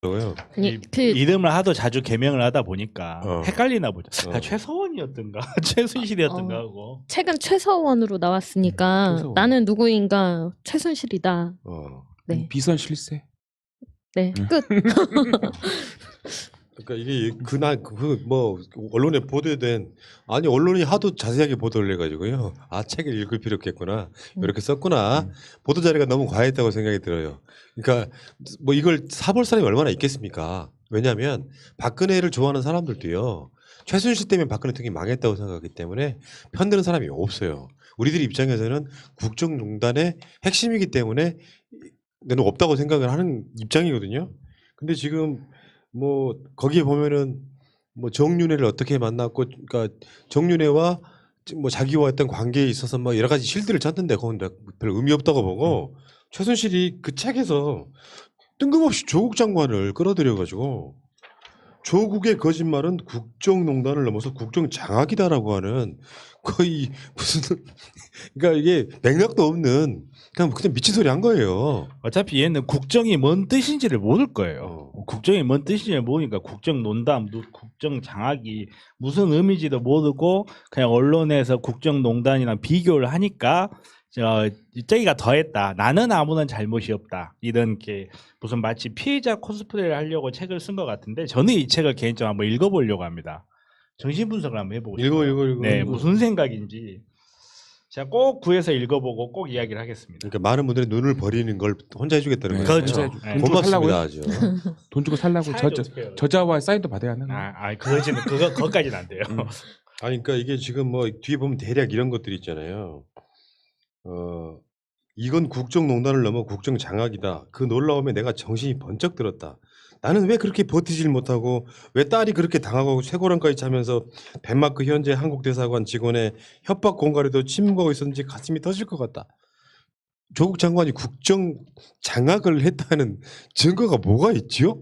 고요. 아니, 이름을 하도 자주 개명을 하다 보니까 헷갈리나 보죠. 최서원이었던가 최순실이었던가 하고. 최근 최서원으로 나왔으니까 최서원. 나는 누구인가 최순실이다. 네. 비선 실세. 네. 끝. 그러니까 이게 그날 뭐 언론에 보도된 아니 언론이 하도 자세하게 보도를 해가지고요. 아 책을 읽을 필요 없겠구나 이렇게 썼구나. 보도 자료가 너무 과했다고 생각이 들어요. 그러니까 뭐 이걸 사볼 사람이 얼마나 있겠습니까? 왜냐하면 박근혜를 좋아하는 사람들도요. 최순실 때문에 박근혜 대통령이 망했다고 생각하기 때문에 편드는 사람이 없어요. 우리들 입장에서는 국정농단의 핵심이기 때문에 내는 없다고 생각을 하는 입장이거든요. 근데 지금 뭐 거기에 보면은 뭐 정윤회를 어떻게 만났고, 그러니까 정윤회와 뭐 자기와 했던 관계에 있어서 뭐 여러 가지 실드를 찾는데 그건 별 의미 없다고 보고 최순실이 그 책에서 뜬금없이 조국 장관을 끌어들여가지고 조국의 거짓말은 국정농단을 넘어서 국정장악이다라고 하는 거의 무슨 그러니까 이게 맥락도 없는 그냥 미친 소리 한 거예요. 어차피 얘는 국정이 뭔 뜻인지를 모를 거예요. 국정이 뭔 뜻인지를 모르니까 국정농단, 국정장악이 무슨 의미인지도 모르고 그냥 언론에서 국정농단이랑 비교를 하니까 저기가 더했다. 나는 아무런 잘못이 없다. 이런 게 무슨 마치 피해자 코스프레를 하려고 책을 쓴 것 같은데 저는 이 책을 개인적으로 한번 읽어보려고 합니다. 정신 분석을 한번 해보고 싶어요. 읽어. 네, 무슨 생각인지 제가 꼭 구해서 읽어보고 꼭 이야기를 하겠습니다. 그러니까 많은 분들이 눈을 버리는 걸 혼자 해주겠다는 거예요. 그렇죠. 돈 주고 살라고요? 아주. 돈 주고 살라고 저자와 사인도 받아야 하는 거예요. 그거까지는 안 돼요. 아니 그러니까 이게 지금 뭐 뒤에 보면 대략 이런 것들이 있잖아요. 이건 국정농단을 넘어 국정장악이다. 그 놀라움에 내가 정신이 번쩍 들었다. 나는 왜 그렇게 버티질 못하고 왜 딸이 그렇게 당하고 쇠고랑까지 차면서 덴마크 현재 한국 대사관 직원의 협박 공갈에도 침묵하고 있었는지 가슴이 터질 것 같다. 조국 장관이 국정장악을 했다는 증거가 뭐가 있지요?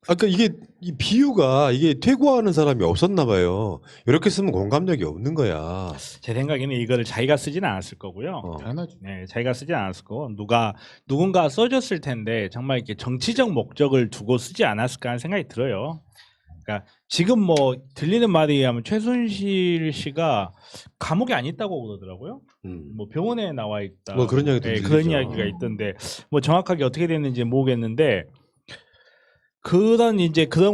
아까 이게 이 비유가 이게 퇴고하는 사람이 없었나 봐요. 이렇게 쓰면 공감력이 없는 거야. 제 생각에는 이거를 자기가 쓰지는 않았을 거고요. 당연하죠. 네, 자기가 쓰지 않았을 거고 누군가 써줬을 텐데 정말 이렇게 정치적 목적을 두고 쓰지 않았을까 하는 생각이 들어요. 그러니까 지금 뭐 들리는 말에 의하면 최순실 씨가 감옥에 안 있다고 그러더라고요. 뭐 병원에 나와 있다. 뭐 그런 이야기도 네, 들리죠. 그런 이야기가 있던데 뭐 정확하게 어떻게 됐는지 모르겠는데. 그런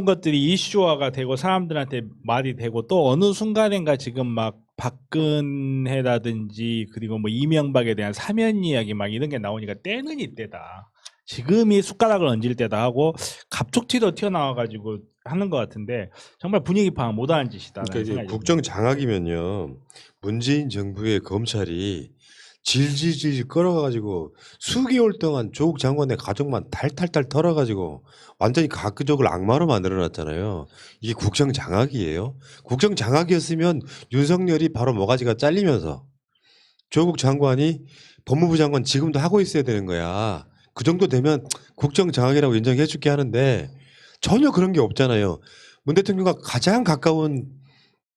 것들이 이슈화가 되고 사람들한테 말이 되고 또 어느 순간인가 지금 막 박근혜라든지 그리고 뭐 이명박에 대한 사면 이야기 막 이런 게 나오니까 때는 이때다. 지금이 숟가락을 얹을 때다 하고 갑툭튀도 튀어나와가지고 하는 것 같은데 정말 분위기 파악 못하는 짓이다. 그러니까 이제 국정장악이면요. 문재인 정부의 검찰이 질질질 끌어가지고 수개월 동안 조국 장관의 가족만 탈탈탈 털어가지고 완전히 가족을 악마로 만들어놨잖아요. 이게 국정장악이에요. 국정장악이었으면 윤석열이 바로 모가지가 잘리면서 조국 장관이 법무부 장관 지금도 하고 있어야 되는 거야. 그 정도 되면 국정장악이라고 인정해 줄게 하는데 전혀 그런 게 없잖아요. 문 대통령과 가장 가까운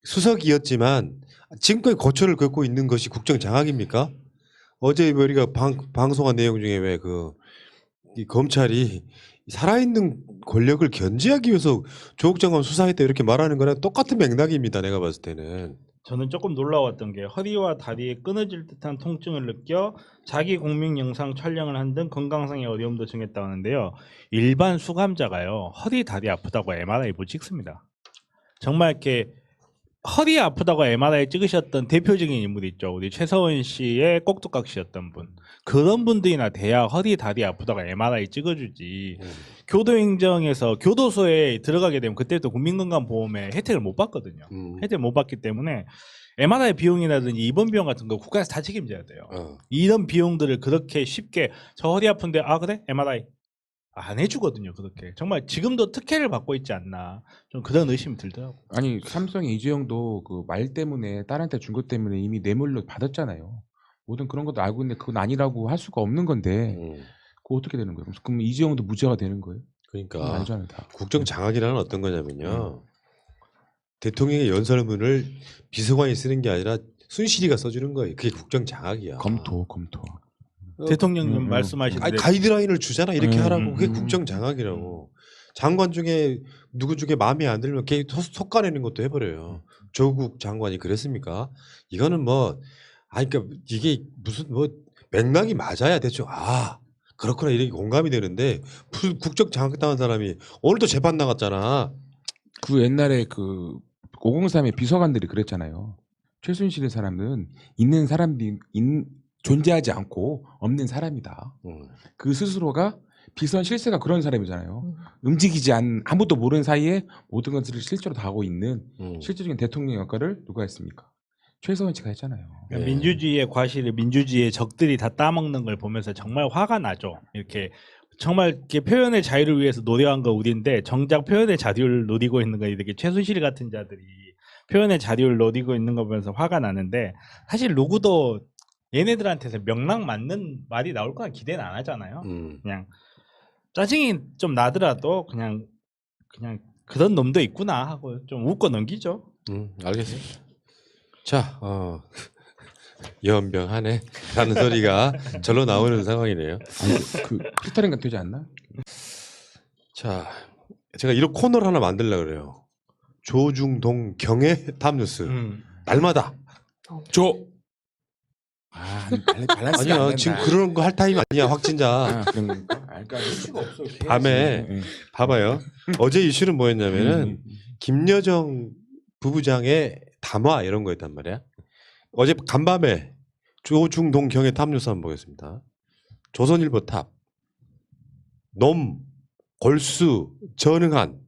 수석이었지만 지금까지 거처를 걷고 있는 것이 국정장악입니까? 어제 우리가 방송한 내용 중에 왜 이 검찰이 살아있는 권력을 견제하기 위해서 조국 장관 수사했다 이렇게 말하는 거랑 똑같은 맥락입니다. 내가 봤을 때는. 저는 조금 놀라웠던 게 허리와 다리에 끊어질 듯한 통증을 느껴 자기 공명 영상 촬영을 한 등 건강상의 어려움도 증했다고 하는데요. 일반 수감자가요. 허리 다리 아프다고 MRI 못 찍습니다. 정말 이렇게 허리 아프다고 MRI 찍으셨던 대표적인 인물이 있죠. 우리 최서원 씨의 꼭두각 씨였던 분. 그런 분들이나 돼야 허리 다리 아프다고 MRI 찍어주지. 교도행정에서 교도소에 들어가게 되면 그때부터 국민건강보험에 혜택을 못 받거든요. 혜택을 못 받기 때문에 MRI 비용이라든지 입원 비용 같은 거 국가에서 다 책임져야 돼요. 이런 비용들을 그렇게 쉽게 저 허리 아픈데 아 그래? MRI 안 해주거든요. 그렇게 정말 지금도 특혜를 받고 있지 않나 좀 그런 의심이 들더라고요. 아니 삼성의 이재용도 그 말 때문에 딸한테 준 것 때문에 이미 뇌물로 받았잖아요. 모든 그런 것도 알고 있는데 그건 아니라고 할 수가 없는 건데 그거 어떻게 되는 거예요? 그럼 이재용도 무죄가 되는 거예요? 그러니까 아니잖아요, 다. 국정장악이라는 어떤 거냐면요. 대통령의 연설문을 비서관이 쓰는 게 아니라 순실이가 써주는 거예요. 그게 국정장악이야. 검토. 대통령님 말씀하시는데 아니 가이드라인을 주잖아. 이렇게 하라고. 그게 음. 국정장악이라고. 장관 중에 누구 중에 마음에 안 들면 걔 속가내는 것도 해버려요. 조국 장관이 그랬습니까? 이거는 뭐 아니 그러니까 이게 무슨 뭐 맥락이 맞아야 대충 그렇구나 이렇게 공감이 되는데 국정장악당한 사람이 오늘도 재판 나갔잖아. 그 옛날에 그 503의 비서관들이 그랬잖아요. 최순실의 사람은 있는 사람들이 존재하지 않고 없는 사람이다. 그 스스로가 비선 실세가 그런 사람이잖아요. 움직이지 않은 아무도 모르는 사이에 모든 것들을 실제로 다 하고 있는 실질적인 대통령 역할을 누가 했습니까? 최서원 씨가 했잖아요. 그러니까 민주주의의 과실을 민주주의의 적들이 다 따먹는 걸 보면서 정말 화가 나죠. 이렇게 정말 이렇게 표현의 자유를 위해서 노력한 거 우리인데 정작 표현의 자유를 노리고 있는 거 이렇게 최순실 같은 자들이 표현의 자유를 노리고 있는 거 보면서 화가 나는데 사실 누구도 얘네들한테서 명랑 맞는 말이 나올 거나 기대는 안 하잖아요. 그냥 짜증이 좀 나더라도 그냥 그런 놈도 있구나 하고 좀 웃고 넘기죠. 알겠습니다. 자, 연병하네 라는 소리가 절로 나오는 상황이네요. 아니, 그 필터링가 되지 않나? 자, 제가 이런 코너를 하나 만들려고 그래요. 조중동 경의 탑뉴스. 날마다. 아니야, 지금 그런 거 할 타임 아니야, 확진자. 그런 건가? 그러니까 수가 없어. 밤에 봐봐요. 어제 이슈는 뭐였냐면은 김여정 부부장의 담화 이런 거였단 말이야. 어제 간밤에 조중동 경의 탑뉴스 한번 보겠습니다. 조선일보 탑. 놈, 골수, 전응한,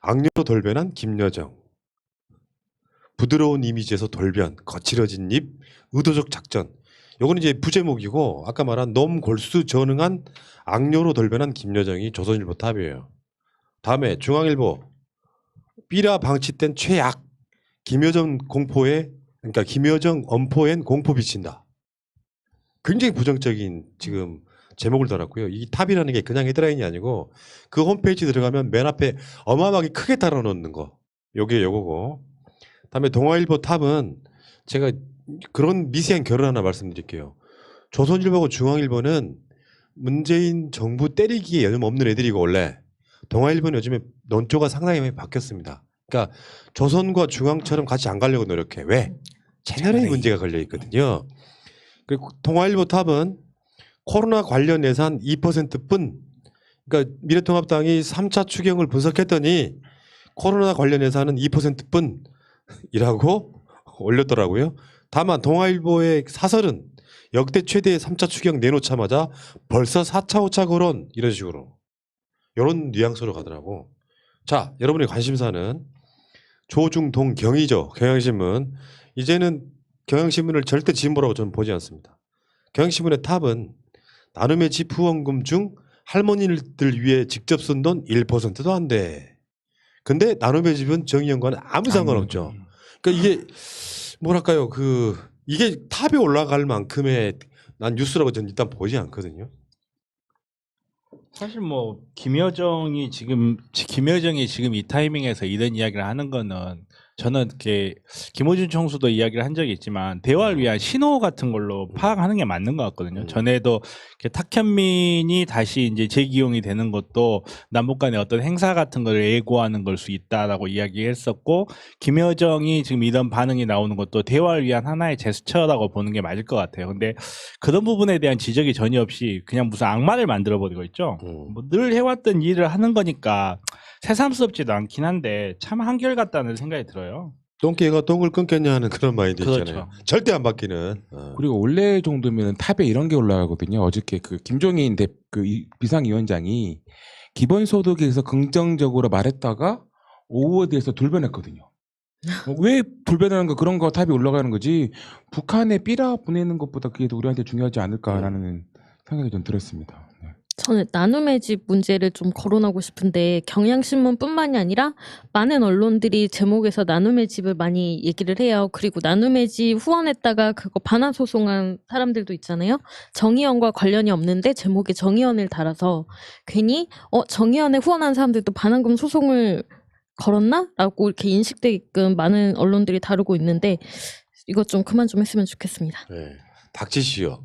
악녀로 돌변한 김여정. 부드러운 이미지에서 돌변, 거칠어진 입, 의도적 작전. 요거는 이제 부제목이고 아까 말한 놈, 골수, 전응한, 악녀로 돌변한 김여정이 조선일보 탑이에요. 다음에 중앙일보. 삐라 방치된 최악. 김여정 엄포엔 공포 비친다. 굉장히 부정적인 지금 제목을 달았고요. 이 탑이라는 게 그냥 헤드라인이 아니고 그 홈페이지 들어가면 맨 앞에 어마어마하게 크게 달아놓는 거. 요게 요거고. 다음에 동아일보 탑은 제가 그런 미세한 결을 하나 말씀드릴게요. 조선일보하고 중앙일보는 문재인 정부 때리기에 여념 없는 애들이고 원래 동아일보는 요즘에 논조가 상당히 많이 바뀌었습니다. 그러니까 조선과 중앙처럼 같이 안 가려고 노력해. 왜? 채널에 문제가 걸려 있거든요. 그리고 동아일보 탑은 코로나 관련 예산 2%뿐. 그러니까 미래통합당이 3차 추경을 분석했더니 코로나 관련 예산은 2%뿐이라고 올렸더라고요. 다만 동아일보의 사설은 역대 최대의 3차 추경 내놓자마자 벌써 4차 5차 거론 이런 식으로 이런 뉘앙스로 가더라고. 자, 여러분의 관심사는 조중동 경이죠. 경향신문. 이제는 경향신문을 절대 진보라고 저는 보지 않습니다. 경향신문의 탑은 나눔의 집 후원금 중 할머니들 위해 직접 쓴 돈 1%도 안 돼. 근데 나눔의 집은 정의연과는 아무 상관없죠. 그러니까 이게 뭐랄까요, 이게 탑에 올라갈 만큼의 난 뉴스라고 저는 일단 보지 않거든요. 사실 뭐 김여정이 지금 이 타이밍에서 이런 이야기를 하는 거는 저는 이렇게 김호준 총수도 이야기를 한 적이 있지만 대화를 위한 신호 같은 걸로 파악하는 게 맞는 것 같거든요. 전에도 이렇게 탁현민이 다시 이제 재기용이 되는 것도 남북 간의 어떤 행사 같은 걸 예고하는 걸 수 있다라고 이야기했었고 김여정이 지금 이런 반응이 나오는 것도 대화를 위한 하나의 제스처라고 보는 게 맞을 것 같아요. 근데 그런 부분에 대한 지적이 전혀 없이 그냥 무슨 악마를 만들어 버리고 있죠. 뭐 늘 해왔던 일을 하는 거니까 새삼스럽지도 않긴 한데 참 한결같다는 생각이 들어요. 똥개가 똥을 끊겠냐 하는 그런 마인드 그렇죠. 있잖아요. 절대 안 바뀌는. 그리고 원래 정도면 탑에 이런 게 올라가거든요. 어저께 그 김종인 비상위원장이 기본소득에서 긍정적으로 말했다가 오워드에서 돌변했거든요. 왜 돌변하는 거 그런 거 탑이 올라가는 거지 북한에 삐라 보내는 것보다 그게 더 우리한테 중요하지 않을까라는 생각이 좀 들었습니다. 네. 저는 나눔의 집 문제를 좀 거론하고 싶은데 경향신문뿐만이 아니라 많은 언론들이 제목에서 나눔의 집을 많이 얘기를 해요. 그리고 나눔의 집 후원했다가 그거 반환 소송한 사람들도 있잖아요. 정의연과 관련이 없는데 제목에 정의연을 달아서 괜히 정의연에 후원한 사람들도 반환금 소송을 걸었나? 라고 이렇게 인식되게끔 많은 언론들이 다루고 있는데 이것 좀 그만 좀 했으면 좋겠습니다. 네. 닥치시오.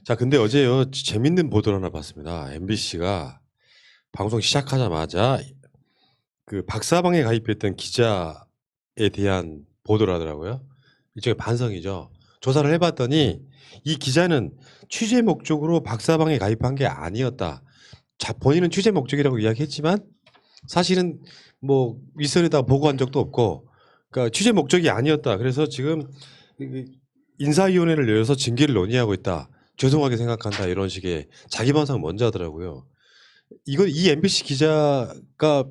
자, 근데 어제요 재밌는 보도를 하나 봤습니다. MBC가 방송 시작하자마자 그 박사방에 가입했던 기자에 대한 보도를 하더라고요. 일종의 반성이죠. 조사를 해봤더니 이 기자는 취재 목적으로 박사방에 가입한 게 아니었다. 자, 본인은 취재 목적이라고 이야기했지만 사실은 뭐 윗선에다 보고한 적도 없고, 그러니까 취재 목적이 아니었다. 그래서 지금 인사위원회를 열어서 징계를 논의하고 있다. 죄송하게 생각한다. 이런 식의 자기 반성을 먼저 하더라고요. 이 MBC 기자가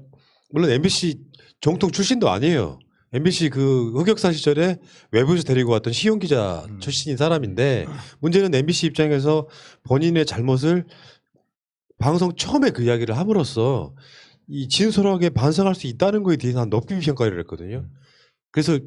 물론 MBC 정통 출신도 아니에요. MBC 그 흑역사 시절에 외부에서 데리고 왔던 시용 기자 출신인 사람인데, 문제는 MBC 입장에서 본인의 잘못을 방송 처음에 그 이야기를 함으로써 이 진솔하게 반성할 수 있다는 거에 대해서 한 높이 평가를 했거든요. 그래서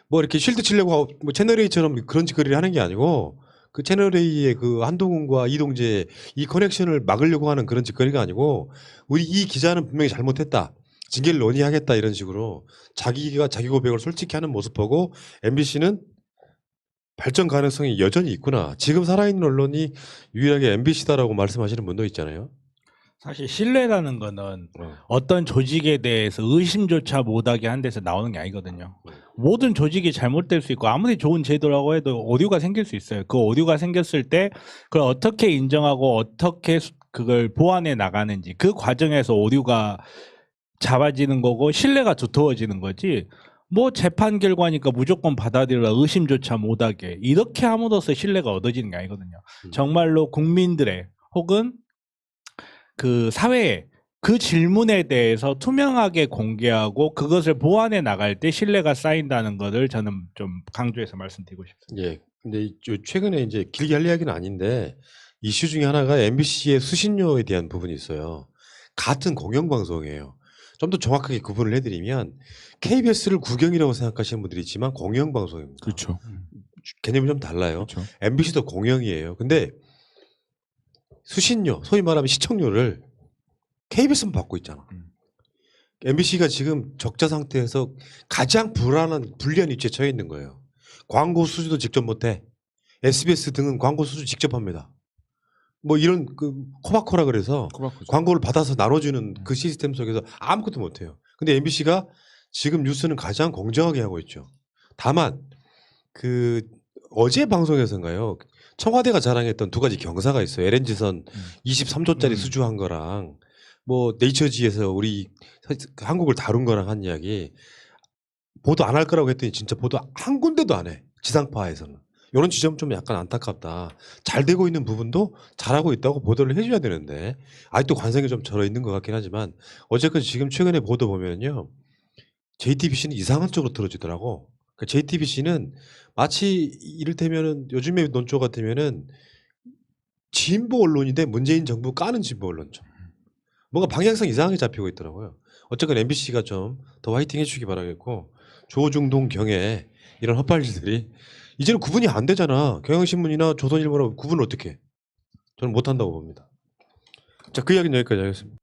뭐 이렇게 쉴드 치려고 하고 뭐 채널A처럼 그런 짓거리를 하는 게 아니고, 그 채널A의 그 한동훈과 이동재 이 커넥션을 막으려고 하는 그런 짓거리가 아니고, 우리 이 기자는 분명히 잘못했다. 징계를 논의하겠다 이런 식으로 자기가 자기 고백을 솔직히 하는 모습 보고 MBC는 발전 가능성이 여전히 있구나. 지금 살아있는 언론이 유일하게 MBC다라고 말씀하시는 분도 있잖아요. 사실 신뢰라는 거는 어. 어떤 조직에 대해서 의심조차 못하게 한 데서 나오는 게 아니거든요. 모든 조직이 잘못될 수 있고 아무리 좋은 제도라고 해도 오류가 생길 수 있어요. 그 오류가 생겼을 때 그걸 어떻게 인정하고 어떻게 그걸 보완해 나가는지, 그 과정에서 오류가 잡아지는 거고 신뢰가 두터워지는 거지. 뭐 재판 결과니까 무조건 받아들여라, 의심조차 못하게, 이렇게 함으로써 신뢰가 얻어지는 게 아니거든요. 정말로 국민들의 혹은 그 사회에 그 질문에 대해서 투명하게 공개하고 그것을 보완해 나갈 때 신뢰가 쌓인다는 것을 저는 좀 강조해서 말씀드리고 싶습니다. 예. 근데 최근에 이제 길게 할 이야기는 아닌데 이슈 중에 하나가 MBC의 수신료에 대한 부분이 있어요. 같은 공영방송이에요. 좀 더 정확하게 구분을 해드리면 KBS를 국영이라고 생각하시는 분들이 있지만 공영방송입니다. 그렇죠. 개념이 좀 달라요. 그렇죠. MBC도 공영이에요. 근데 수신료, 소위 말하면 시청료를 KBS는 받고 있잖아. MBC가 지금 적자 상태에서 가장 불리한 위치에 처해 있는 거예요. 광고 수주도 직접 못해. SBS 등은 광고 수주 직접 합니다. 뭐 이런 그 코바코라 그래서 코바코죠. 광고를 받아서 나눠주는 그 시스템 속에서 아무것도 못해요. 근데 MBC가 지금 뉴스는 가장 공정하게 하고 있죠. 다만 그 어제 방송에서인가요? 청와대가 자랑했던 두 가지 경사가 있어요. LNG선 23조짜리 수주한 거랑 뭐 네이처지에서 우리 한국을 다룬 거랑 한 이야기, 보도 안 할 거라고 했더니 진짜 보도 한 군데도 안 해. 지상파에서는. 이런 지점 좀 약간 안타깝다. 잘 되고 있는 부분도 잘하고 있다고 보도를 해줘야 되는데 아직도 관성이 좀 절어 있는 것 같긴 하지만, 어쨌든 지금 최근에 보도 보면요, JTBC는 이상한 쪽으로 들어지더라고. 그러니까 JTBC는 마치 이를테면은 요즘의 논조 같으면은 진보 언론인데 문재인 정부 까는 진보 언론죠. 뭔가 방향성 이상하게 잡히고 있더라고요. 어쨌건 MBC가 좀 더 화이팅 해주시기 바라겠고, 조중동 경에 이런 헛발질들이 이제는 구분이 안 되잖아. 경향신문이나 조선일보로 구분을 어떻게 해? 저는 못한다고 봅니다. 자, 그 이야기는 여기까지 하겠습니다.